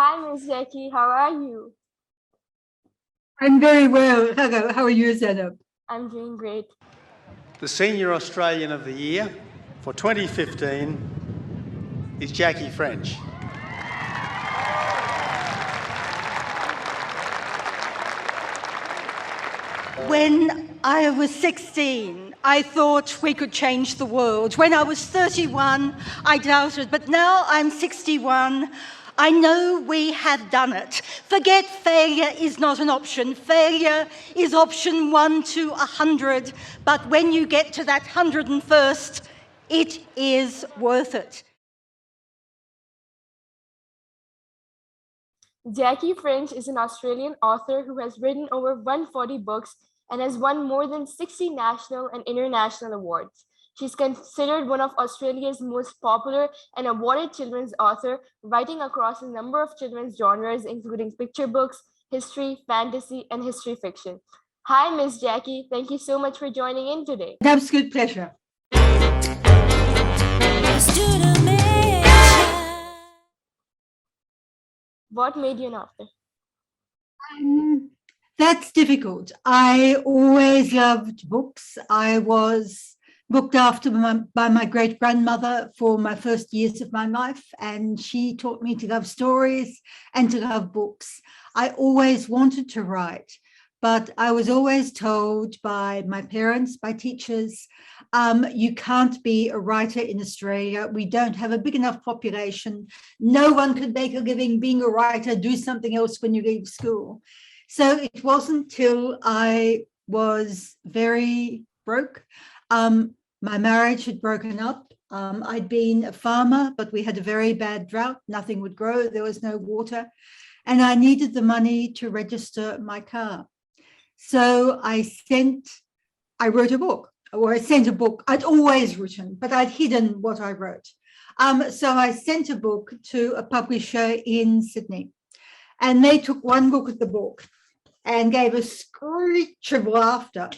Hi, Miss Jackie. How are you? I'm very well. Hello. How are you, Zainab? I'm doing great. The Senior Australian of the Year for 2015 is Jackie French. When I was 16, I thought we could change the world. When I was 31, I doubted, but now I'm 61. I know we have done it. Forget failure is not an option. Failure is option 1 to 100, but when you get to that 101st, it is worth it. Jackie French is an Australian author who has written over 140 books and has won more than 60 national and international awards. She's considered one of Australia's most popular and awarded children's author, writing across a number of children's genres, including picture books, history, fantasy, and history fiction. Hi, Miss Jackie. Thank you so much for joining in today. An absolute pleasure. What made you an author? That's difficult. I always loved books. I was looked after by my great-grandmother for my first years of my life, and she taught me to love stories and to love books. I always wanted to write, but I was always told by my parents, by teachers, you can't be a writer in Australia. We don't have a big enough population. No one could make a living being a writer. Do something else when you leave school. So it wasn't till I was very broke. My marriage had broken up. I'd been a farmer, but we had a very bad drought. Nothing would grow. There was no water. And I needed the money to register my car. So I wrote a book, or I sent a book. I'd always written, but I'd hidden what I wrote. So I sent a book to a publisher in Sydney, and they took one look at the book and gave a screech of laughter.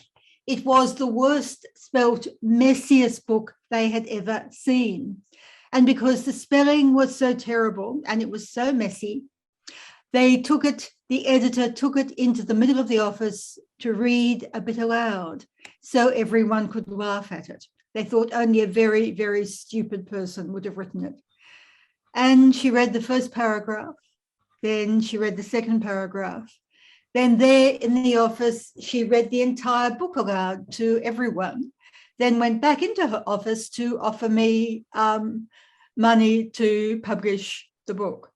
It was the worst spelt, messiest book they had ever seen. And because the spelling was so terrible and it was so messy, the editor took it into the middle of the office to read a bit aloud so everyone could laugh at it. They thought only a very, very stupid person would have written it. And she read the first paragraph, then she read the second paragraph. Then there in the office, she read the entire book aloud to everyone, then went back into her office to offer me money to publish the book.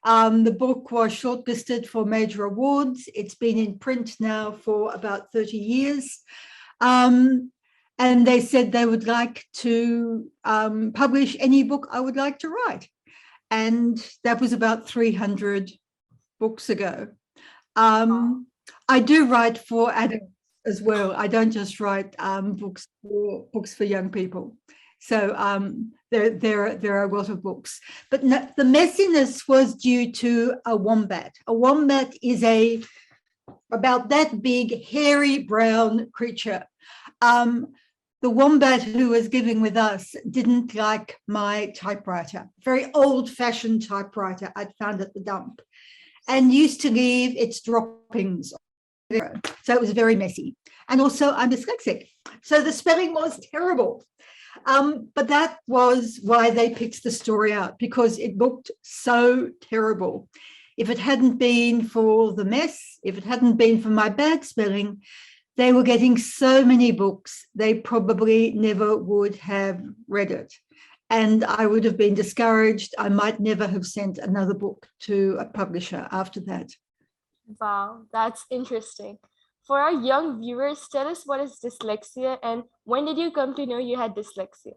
The book was shortlisted for major awards. It's been in print now for about 30 years. And they said they would like to publish any book I would like to write. And that was about 300 books ago. I do write for adults as well. I don't just write books for young people. So there are a lot of books. But no, the messiness was due to a wombat. A wombat is about that big, hairy, brown creature. The wombat who was living with us didn't like my typewriter, very old-fashioned typewriter I'd found at the dump, and used to leave its droppings. So it was very messy. And also I'm dyslexic. So the spelling was terrible. But that was why they picked the story out, because it looked so terrible. If it hadn't been for the mess, if it hadn't been for my bad spelling, they were getting so many books, they probably never would have read it. And I would have been discouraged. I might never have sent another book to a publisher after that. Wow, that's interesting. For our young viewers, tell us what is dyslexia and when did you come to know you had dyslexia?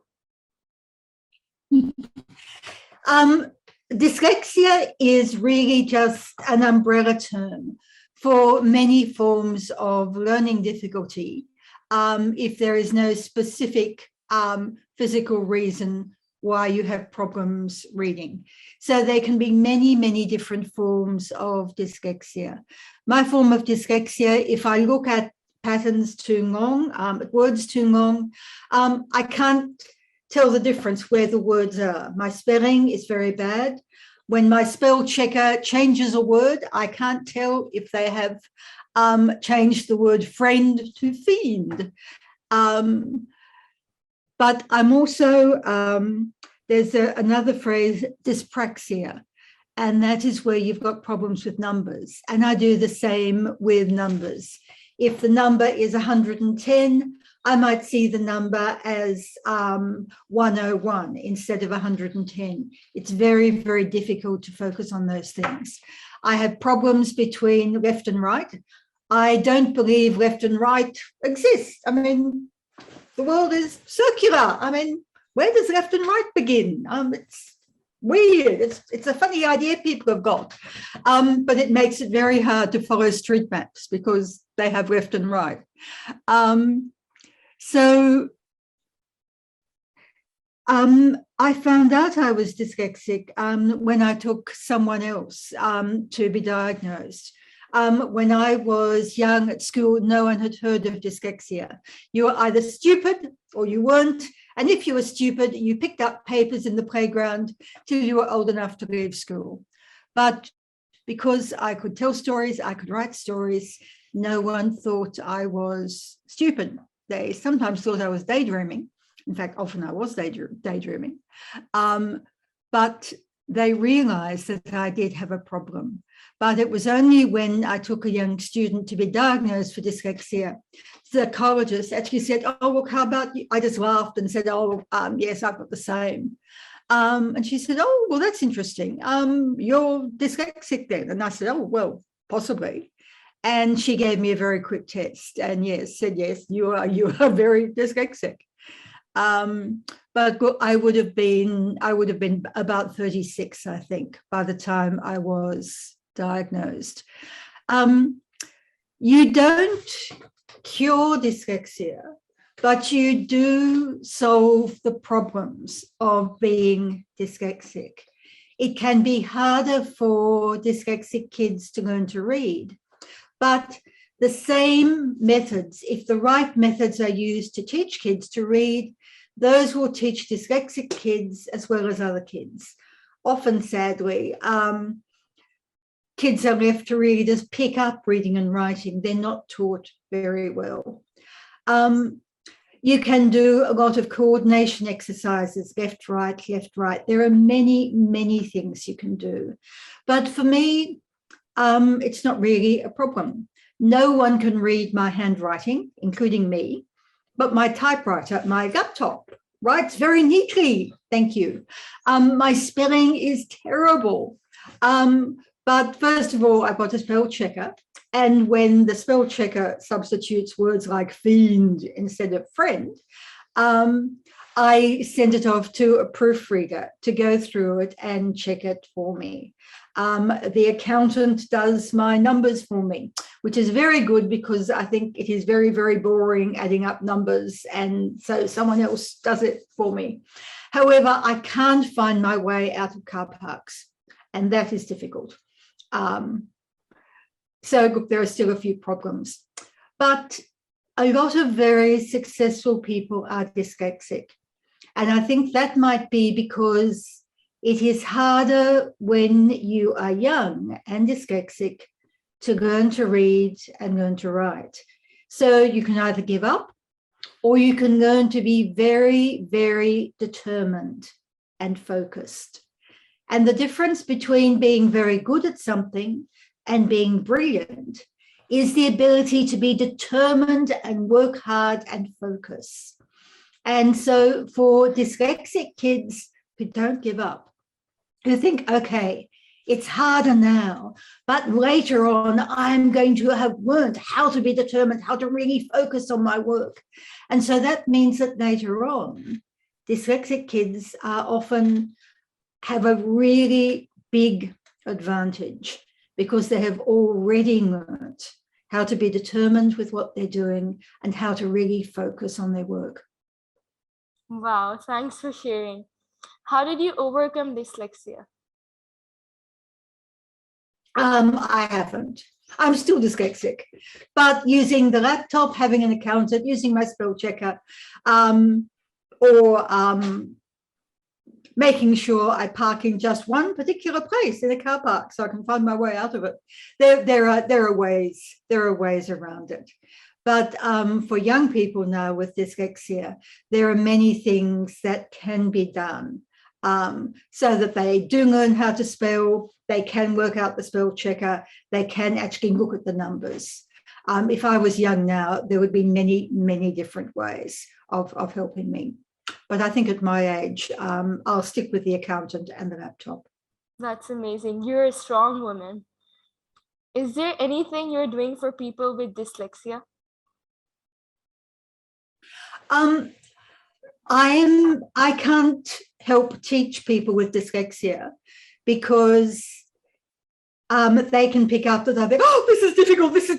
Dyslexia is really just an umbrella term for many forms of learning difficulty if there is no specific physical reason why you have problems reading. So there can be many, many different forms of dyslexia. My form of dyslexia, if I look at patterns too long, words too long, I can't tell the difference where the words are. My spelling is very bad. When my spell checker changes a word, I can't tell if they have changed the word friend to fiend. But I'm also, there's another phrase, dyspraxia, and that is where you've got problems with numbers. And I do the same with numbers. If the number is 110, I might see the number as 101 instead of 110. It's very, very difficult to focus on those things. I have problems between left and right. I don't believe left and right exist. I mean, the world is circular. I mean, where does left and right begin? It's weird. It's a funny idea people have got, but it makes it very hard to follow street maps because they have left and right. I found out I was dyslexic when I took someone else to be diagnosed. When I was young at school, no one had heard of dyslexia. You were either stupid or you weren't. And if you were stupid, you picked up papers in the playground till you were old enough to leave school. But because I could tell stories, I could write stories, no one thought I was stupid. They sometimes thought I was daydreaming. In fact, often I was daydreaming. But they realized that I did have a problem. But it was only when I took a young student to be diagnosed for dyslexia, the psychologist actually said, oh, look, how about you? I just laughed and said, oh, yes, I've got the same. And she said, oh, well, that's interesting. You're dyslexic then. And I said, oh, well, possibly. And she gave me a very quick test and said, yes, you are very dyslexic. But I would have been about 36, I think, by the time I was diagnosed. You don't cure dyslexia, but you do solve the problems of being dyslexic. It can be harder for dyslexic kids to learn to read, but the same methods, if the right methods are used to teach kids to read, those will teach dyslexic kids as well as other kids. Often, sadly, kids are left to really just pick up reading and writing. They're not taught very well. You can do a lot of coordination exercises, left, right. There are many, many things you can do. But for me, it's not really a problem. No one can read my handwriting, including me, but my typewriter, my laptop, writes very neatly, thank you. My spelling is terrible. But first of all, I've got a spell checker. And when the spell checker substitutes words like fiend instead of friend, I send it off to a proofreader to go through it and check it for me. The accountant does my numbers for me, which is very good because I think it is very, very boring adding up numbers. And so someone else does it for me. However, I can't find my way out of car parks, and that is difficult. So look, there are still a few problems, but a lot of very successful people are dyslexic. And I think that might be because it is harder when you are young and dyslexic to learn to read and learn to write. So you can either give up or you can learn to be very, very determined and focused. And the difference between being very good at something and being brilliant is the ability to be determined and work hard and focus. And so for dyslexic kids who don't give up, who think, okay, it's harder now, but later on, I'm going to have learned how to be determined, how to really focus on my work. And so that means that later on, dyslexic kids are often have a really big advantage because they have already learned how to be determined with what they're doing and how to really focus on their work. Wow, thanks for sharing. How did you overcome dyslexia? I haven't. I'm still dyslexic, but using the laptop, having an accountant, using my spell checker, or making sure I park in just one particular place in a car park so I can find my way out of it. There are ways around it. But for young people now with dyslexia, there are many things that can be done so that they do learn how to spell, they can work out the spell checker, they can actually look at the numbers. If I was young now, there would be many, many different ways of helping me. But I think at my age, I'll stick with the accountant and the laptop. That's amazing. You're a strong woman. Is there anything you're doing for people with dyslexia? I can't help teach people with dyslexia because they can pick up that they'll be, oh, this is difficult, this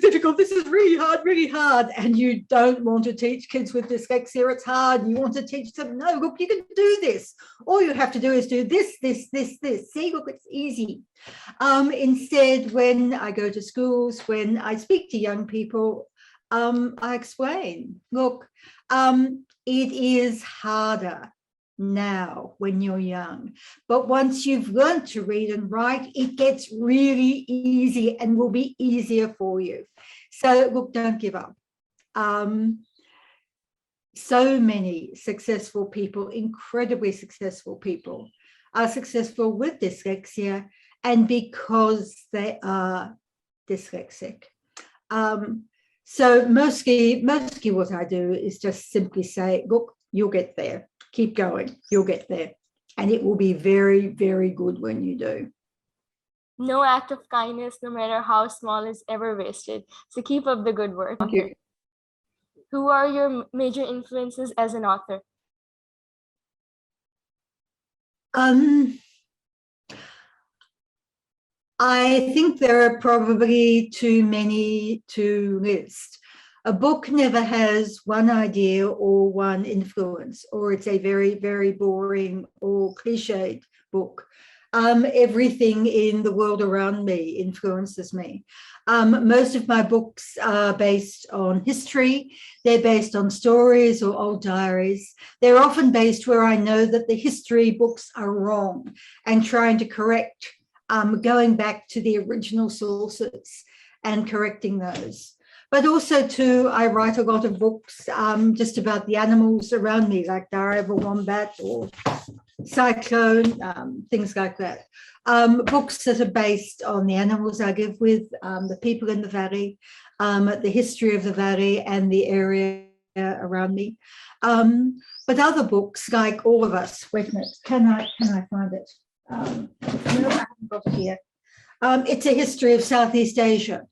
is really hard. And you don't want to teach kids with dyslexia, it's hard. You want to teach them, no, look, you can do this. All you have to do is do this. See, look, it's easy. Instead, when I go to schools, when I speak to young people, I explain, look, it is harder now when you're young, but once you've learned to read and write, it gets really easy and will be easier for you. So look, don't give up. So many successful people, incredibly successful people, are successful with dyslexia, and because they are dyslexic. So mostly what I do is just simply say, look, you'll get there. Keep going, you'll get there. And it will be very, very good when you do. No act of kindness, no matter how small, is ever wasted. So keep up the good work. Thank you. Who are your major influences as an author? I think there are probably too many to list. A book never has one idea or one influence, or it's a very, very boring or cliched book. Everything in the world around me influences me. Most of my books are based on history. They're based on stories or old diaries. They're often based where I know that the history books are wrong and trying to correct, going back to the original sources and correcting those. But also too, I write a lot of books just about the animals around me, like Diary of a Wombat or Cyclone, things like that. Books that are based on the animals I live with, the people in the valley, the history of the valley and the area around me. But other books, like All of Us, wait a minute, can I find it? No, I haven't got it here. It's a history of Southeast Asia.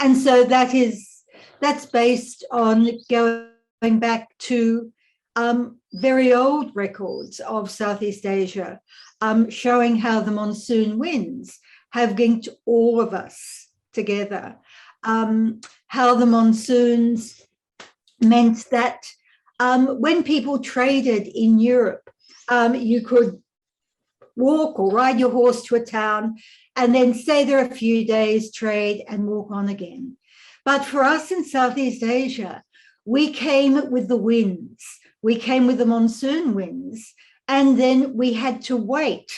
And so that's based on going back to very old records of Southeast Asia, showing how the monsoon winds have linked all of us together, how the monsoons meant that when people traded in Europe, you could walk or ride your horse to a town and then stay there a few days, trade and walk on again. But for us in Southeast Asia, we came with the winds, we came with the monsoon winds, and then we had to wait.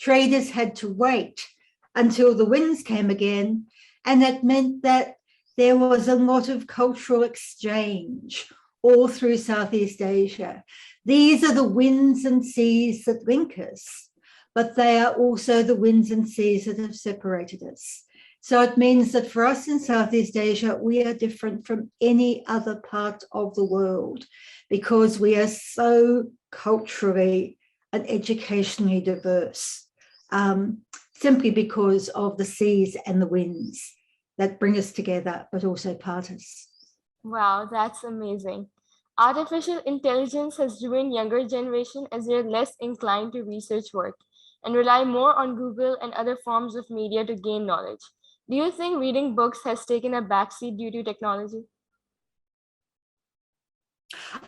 Traders had to wait until the winds came again. And that meant that there was a lot of cultural exchange all through Southeast Asia. These are the winds and seas that link us, but they are also the winds and seas that have separated us. So it means that for us in Southeast Asia, we are different from any other part of the world because we are so culturally and educationally diverse, simply because of the seas and the winds that bring us together, but also part us. Wow, that's amazing. Artificial intelligence has ruined younger generation as they're less inclined to research work and rely more on Google and other forms of media to gain knowledge. Do you think reading books has taken a backseat due to technology?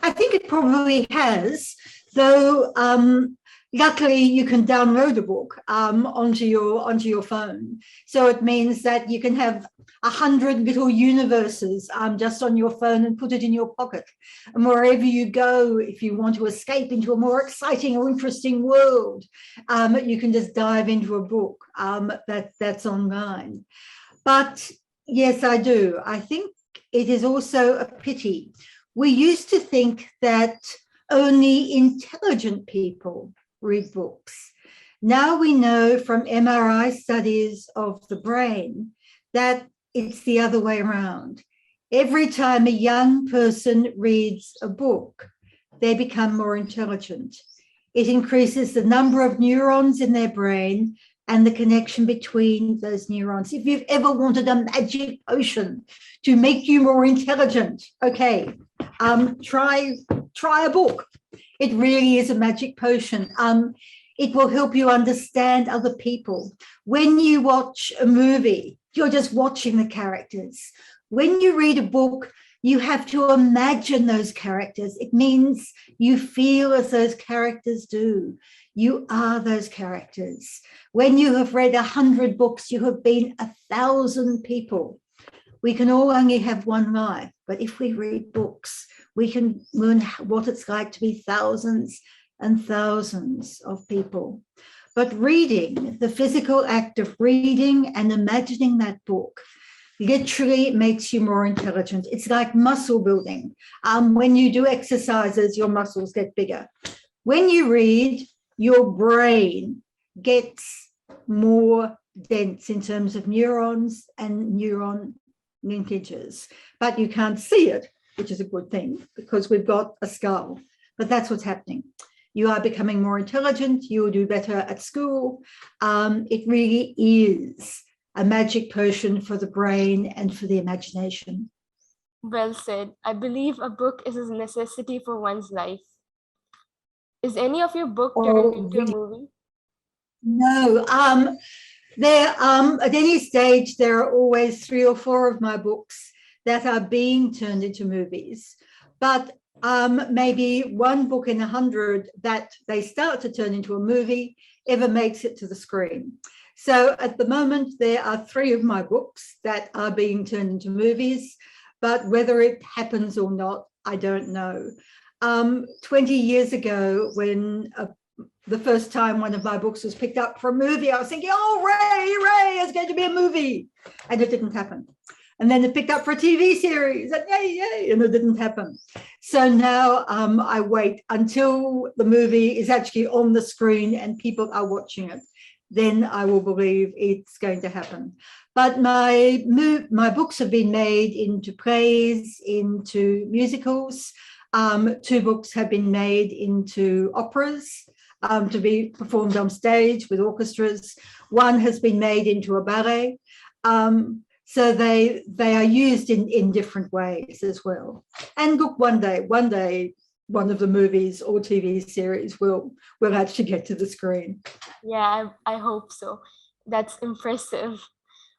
I think it probably has, though luckily you can download a book onto your phone. So it means that you can have 100 little universes just on your phone and put it in your pocket. And wherever you go, if you want to escape into a more exciting or interesting world, you can just dive into a book that's online. But yes, I do. I think it is also a pity. We used to think that only intelligent people read books. Now we know from MRI studies of the brain that it's the other way around. Every time a young person reads a book, they become more intelligent. It increases the number of neurons in their brain and the connection between those neurons. If you've ever wanted a magic potion to make you more intelligent, okay, try a book. It really is a magic potion. It will help you understand other people. When you watch a movie, you're just watching the characters. When you read a book, you have to imagine those characters. It means you feel as those characters do. You are those characters. When you have read 100 books, you have been 1,000 people. We can all only have one life, but if we read books, we can learn what it's like to be thousands and thousands of people. But reading, the physical act of reading and imagining that book, literally makes you more intelligent. It's like muscle building. When you do exercises, your muscles get bigger. When you read, your brain gets more dense in terms of neurons and neuron linkages, but you can't see it, which is a good thing because we've got a skull. But that's what's happening. You are becoming more intelligent. You will do better at school. It really is a magic potion for the brain and for the imagination. Well said. I believe a book is a necessity for one's life. Is any of your book turned into a movie? No. At any stage, there are always 3 or 4 of my books that are being turned into movies. But maybe one book in 100 that they start to turn into a movie ever makes it to the screen. So at the moment, there are 3 of my books that are being turned into movies, but whether it happens or not, I don't know. 20 years ago, when the first time one of my books was picked up for a movie, I was thinking, oh, Ray, it's going to be a movie. And it didn't happen. And then it picked up for a TV series, and yay, and it didn't happen. So now I wait until the movie is actually on the screen and people are watching it. Then I will believe it's going to happen. But my books have been made into plays, into musicals. 2 books have been made into operas to be performed on stage with orchestras. 1 has been made into a ballet. So they are used in different ways as well. And look, one day, one of the movies or TV series will actually get to the screen. Yeah, I hope so. That's impressive.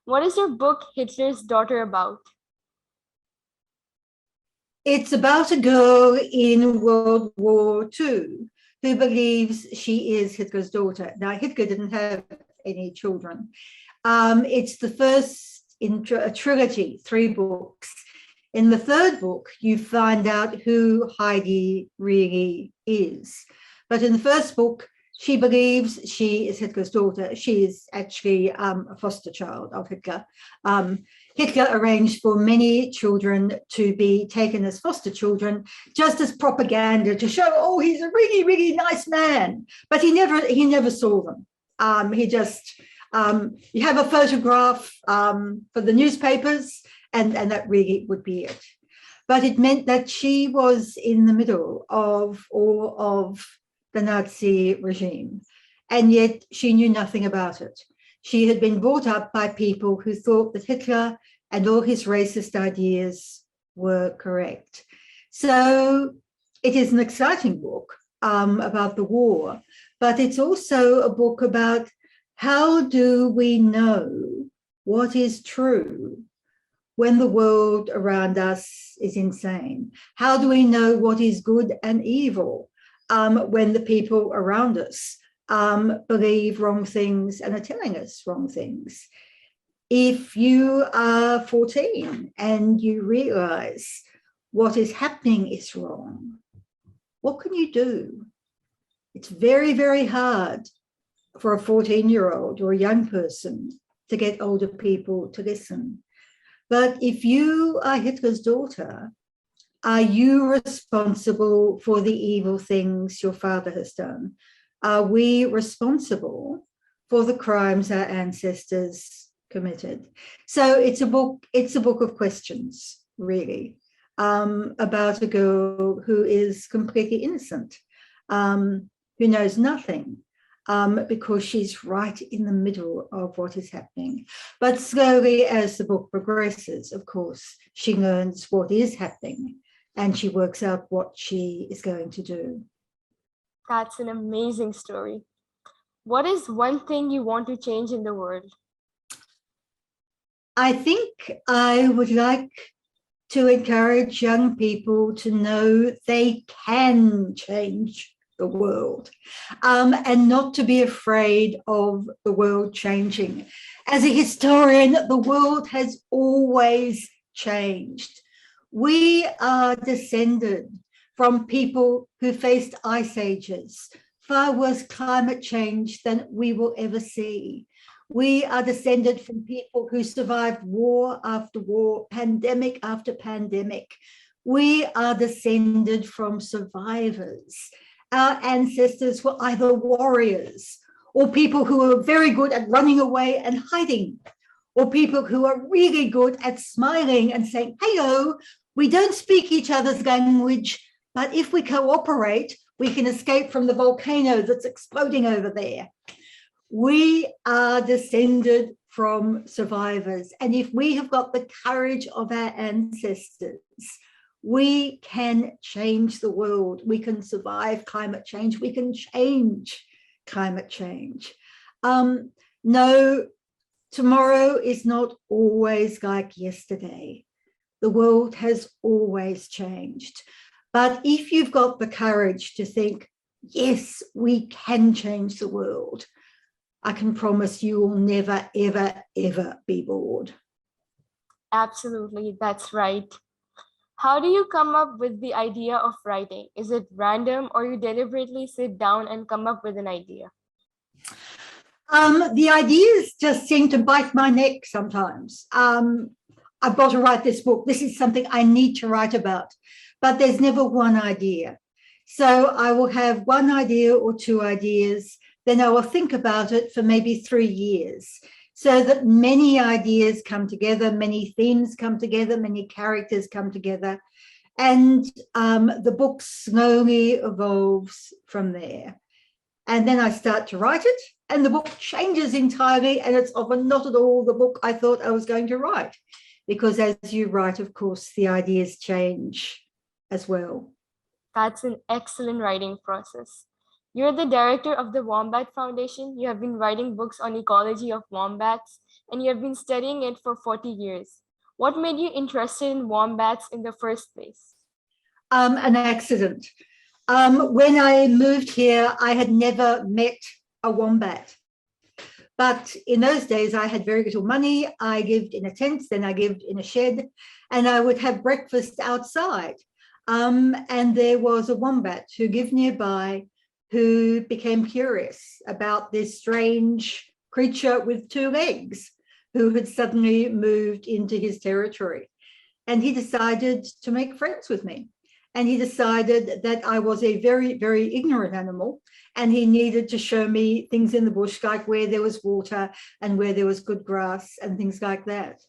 What is your book, Hitler's Daughter, about? It's about a girl in World War II who believes she is Hitler's daughter. Now, Hitler didn't have any children. It's the first in a trilogy, 3 books. In the 3rd book, you find out who Heidi really is. But in the 1st book, she believes she is Hitler's daughter. She is actually a foster child of Hitler. Hitler arranged for many children to be taken as foster children, just as propaganda to show, oh, he's a really, really nice man. But he never saw them. He just, you have a photograph for the newspapers, and that really would be it. But it meant that she was in the middle of all of the Nazi regime, and yet she knew nothing about it. She had been brought up by people who thought that Hitler and all his racist ideas were correct. So it is an exciting book about the war, but it's also a book about how do we know what is true when the world around us is insane? How do we know what is good and evil when the people around us believe wrong things and are telling us wrong things. If you are 14 and you realize what is happening is wrong, what can you do? It's very, very hard for a 14-year-old or a young person to get older people to listen. But if you are Hitler's daughter, are you responsible for the evil things your father has done? Are we responsible for the crimes our ancestors committed? So it's a book of questions, really, about a girl who is completely innocent, who knows nothing, because she's right in the middle of what is happening. But slowly, as the book progresses, of course, she learns what is happening and she works out what she is going to do. That's an amazing story. What is one thing you want to change in the world? I think I would like to encourage young people to know they can change the world, and not to be afraid of the world changing. As a historian, the world has always changed. We are descended from people who faced ice ages, far worse climate change than we will ever see. We are descended from people who survived war after war, pandemic after pandemic. We are descended from survivors. Our ancestors were either warriors or people who were very good at running away and hiding, or people who are really good at smiling and saying, "Hello, we don't speak each other's language, but if we cooperate, we can escape from the volcano that's exploding over there." We are descended from survivors. And if we have got the courage of our ancestors, we can change the world. We can survive climate change. We can change climate change. No, tomorrow is not always like yesterday. The world has always changed. But if you've got the courage to think, yes, we can change the world, I can promise you will never, ever, ever be bored. Absolutely, that's right. How do you come up with the idea of writing? Is it random, or you deliberately sit down and come up with an idea? The ideas just seem to bite my neck sometimes. I've got to write this book. This is something I need to write about, but there's never one idea. So I will have one idea or two ideas, then I will think about it for maybe 3 years, so that many ideas come together, many themes come together, many characters come together, and the book slowly evolves from there. And then I start to write it, and the book changes entirely, and it's often not at all the book I thought I was going to write, because as you write, of course, the ideas change as well. That's an excellent writing process. You're the director of the Wombat Foundation. You have been writing books on ecology of wombats, and you have been studying it for 40 years. What made you interested in wombats in the first place? An accident. When I moved here, I had never met a wombat. But in those days, I had very little money. I lived in a tent, then I lived in a shed, and I would have breakfast outside. And there was a wombat who lived nearby, who became curious about this strange creature with 2 legs who had suddenly moved into his territory. And he decided to make friends with me. And he decided that I was a very, very ignorant animal, and he needed to show me things in the bush, like where there was water and where there was good grass and things like that.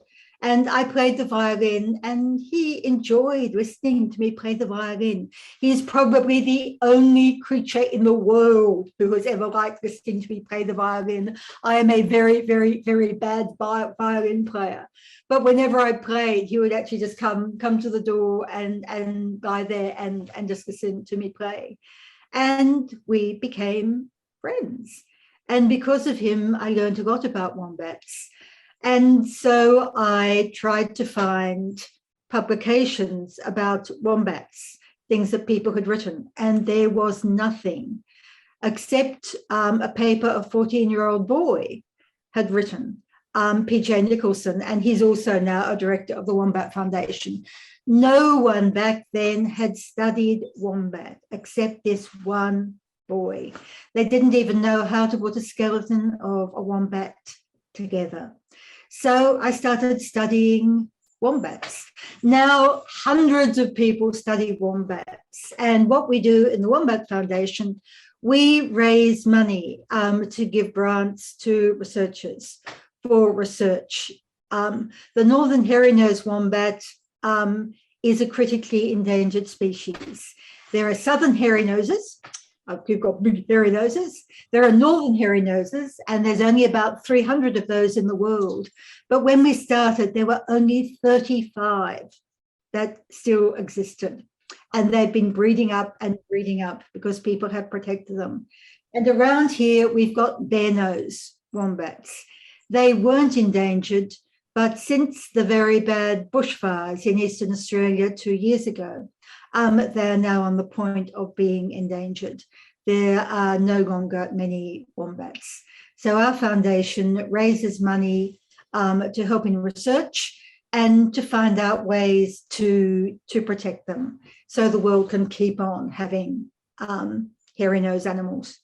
And I played the violin, and he enjoyed listening to me play the violin. He's probably the only creature in the world who has ever liked listening to me play the violin. I am a very, very, very bad violin player. But whenever I played, he would actually just come to the door and lie there and just listen to me play. And we became friends. And because of him, I learned a lot about wombats. And so I tried to find publications about wombats things that people had written, and there was nothing except a paper a 14-year-old boy had written, P.J. Nicholson, and he's also now a director of the Wombat Foundation. No one back then had studied Wombat except this one boy. They didn't even know how to put a skeleton of a wombat together. So I started studying wombats. Now, hundreds of people study wombats. And what we do in the Wombat Foundation, we raise money to give grants to researchers for research. The northern hairy-nosed wombat is a critically endangered species. There are southern hairy noses. You've got big hairy noses. There are northern hairy noses, and there's only about 300 of those in the world. But when we started, there were only 35 that still existed. And they've been breeding up and breeding up because people have protected them. And around here, we've got bare-nosed wombats. They weren't endangered, but since the very bad bushfires in Eastern Australia 2 years ago, they're now on the point of being endangered. There are no longer many wombats. So our foundation raises money to help in research and to find out ways to protect them so the world can keep on having hairy-nosed animals.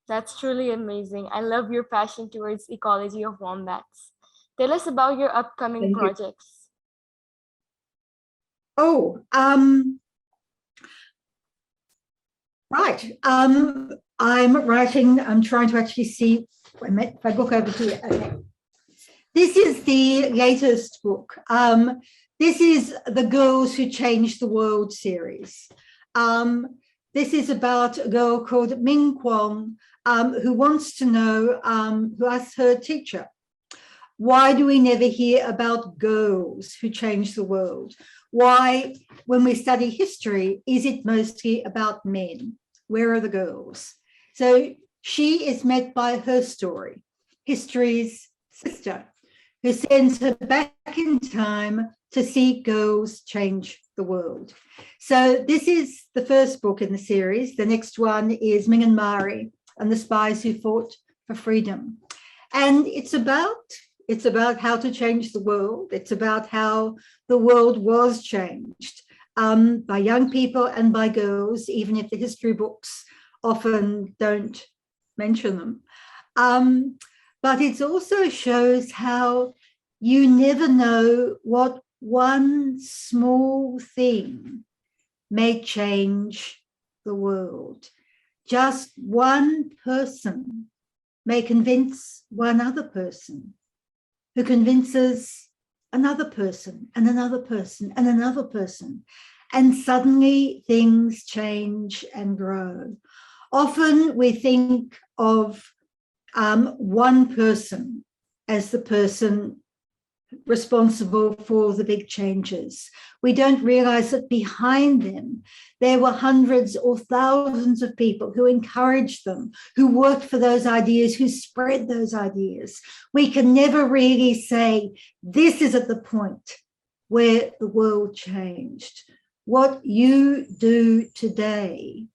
That's truly amazing. I love your passion towards ecology of wombats. Tell us about your upcoming projects. Oh, right. I'm trying to actually see, if I look over here, okay. This is the latest book. This is the Girls Who Changed the World series. This is about a girl called Ming Kwong who wants to know, who asks her teacher, why do we never hear about girls who changed the world? Why, when we study history, is it mostly about men? Where are the girls? So she is met by her story, history's sister, who sends her back in time to see girls change the world. So this is the first book in the series. The next one is Ming and Mari and the Spies Who Fought for Freedom. And it's about how to change the world. It's about how the world was changed by young people and by girls, even if the history books often don't mention them. But it also shows how you never know what one small thing may change the world. Just one person may convince one other person, who convinces another person and another person and another person. And suddenly things change and grow. Often we think of one person as the person responsible for the big changes. We don't realize that behind them, there were hundreds or thousands of people who encouraged them, who worked for those ideas, who spread those ideas. We can never really say, this is at the point where the world changed. What you do today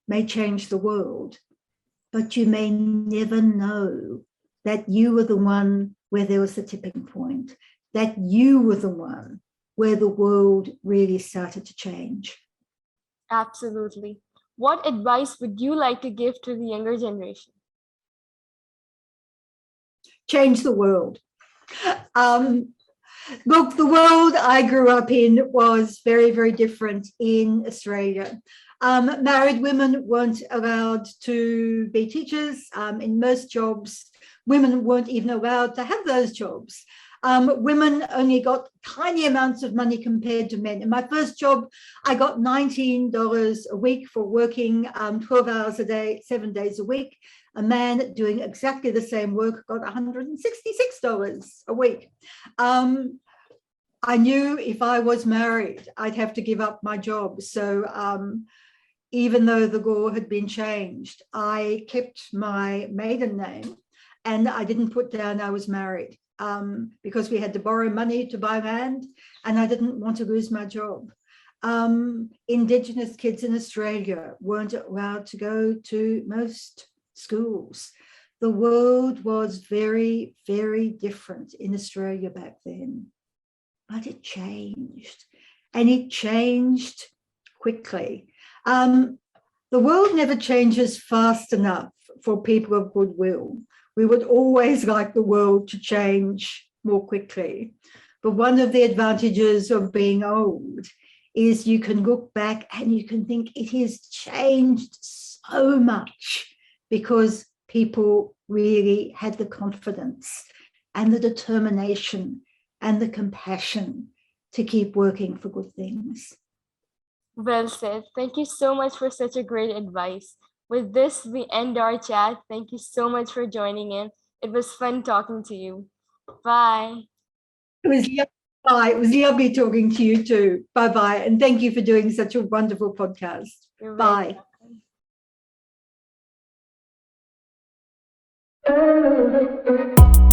may change the world, but you may never know that you were the one where there was the tipping point, that you were the one where the world really started to change. Absolutely. What advice would you like to give to the younger generation? Change the world. Look, the world I grew up in was very, very different in Australia. Married women weren't allowed to be teachers. In most jobs, women weren't even allowed to have those jobs. Women only got tiny amounts of money compared to men. In my first job, I got $19 a week for working 12 hours a day, 7 days a week. A man doing exactly the same work got $166 a week. I knew if I was married, I'd have to give up my job. So even though the law had been changed, I kept my maiden name and I didn't put down I was married. Because we had to borrow money to buy land and I didn't want to lose my job. Indigenous kids in Australia weren't allowed to go to most schools. The world was very, very different in Australia back then, but it changed, and it changed quickly. The world never changes fast enough for people of goodwill. We would always like the world to change more quickly. But one of the advantages of being old is you can look back and you can think it has changed so much because people really had the confidence and the determination and the compassion to keep working for good things. Well said. Thank you so much for such a great advice. With this, we end our chat. Thank you so much for joining in. It was fun talking to you. Bye. It was lovely. Bye. It was lovely talking to you too. Bye-bye. And thank you for doing such a wonderful podcast. You're Bye. welcome.